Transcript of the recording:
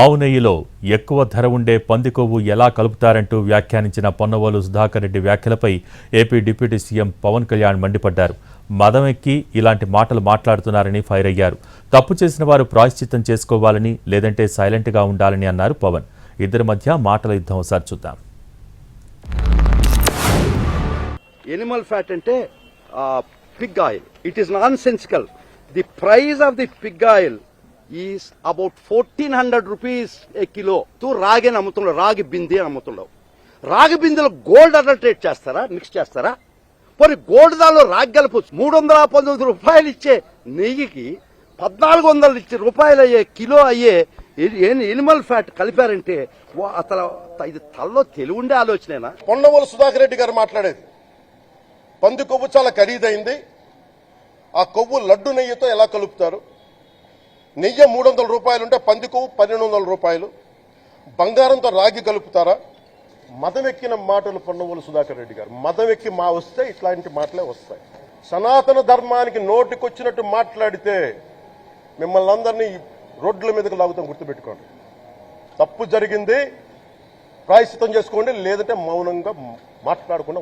ఆవు నెయ్యిలో ఎక్కువ ధర ఉండే పంది కొవ్వు ఎలా కలుపుతారంటూ వ్యాఖ్యానించిన పొన్నవోలు సుధాకర్ రెడ్డి వ్యాఖ్యలపై AP deputy CM Pawan Kalyan మండిపడ్డారు. మదం ఎక్కి ఇలాంటి మాటలు మాట్లాడుతున్నారని ఫైర్ అయ్యారు. తప్పు చేసిన వారు ప్రాయశ్చిత్తం చేసుకోవాలని, లేదంటే సైలెంట్గా ఉండాలని అన్నారు పవన్. ఇద్దరి మధ్య మాటల యుద్ధం ఒకసారి చూద్దాం. ఎనిమల్ ఫ్యాట్ అంటే pig oil. It is nonsensical. The price of the pig oil is about 1400 rupees a kilo. రాగిని అమ్ముతుండవు, రాగి బింది అని అమ్ముతుండవు. రాగి బిందెలో గోల్డ్ అడల్టరేట్ చేస్తారా, మిక్స్ చేస్తారా? పోనీ గోల్డ్ దానిలో రాగి కలపచ్చు. 319 రూపాయలు ఇచ్చే నెయ్యికి 1400 రూపాయలు అయ్యే కిలో అయ్యే ఎనిమల్ ఫ్యాట్ కలిపారంటే అసలు ఇది తల్లో తెలివి ఉండే ఆలోచనేనా? పొన్నవోలు సుధాకర్ రెడ్డి గారు మాట్లాడేది పంది కొవ్వు చాలా ఖరీదైంది, ఆ కొవ్వు లడ్డు నెయ్యితో ఎలా కలుపుతారు? నెయ్యి 300 రూపాయలు ఉంటే పంది కొవ్వు 1200 రూపాయలు. బంగారంతో రాగి కలుపుతారా? మదమెక్కిన మాటలు పొన్నవోలు సుధాకర్ రెడ్డి గారు. మదమెక్కి వస్తే ఇట్లాంటి మాటలే వస్తాయి. సనాతన ధర్మానికి నోటికొచ్చినట్టు మాట్లాడితే మిమ్మల్ని అందరినీ రోడ్ల మీదకి లాగుతాం, గుర్తుపెట్టుకోండి. తప్పు జరిగింది, ప్రాయశ్చిత్తం చేసుకోండి, లేదంటే మౌనంగా మాట్లాడకుండా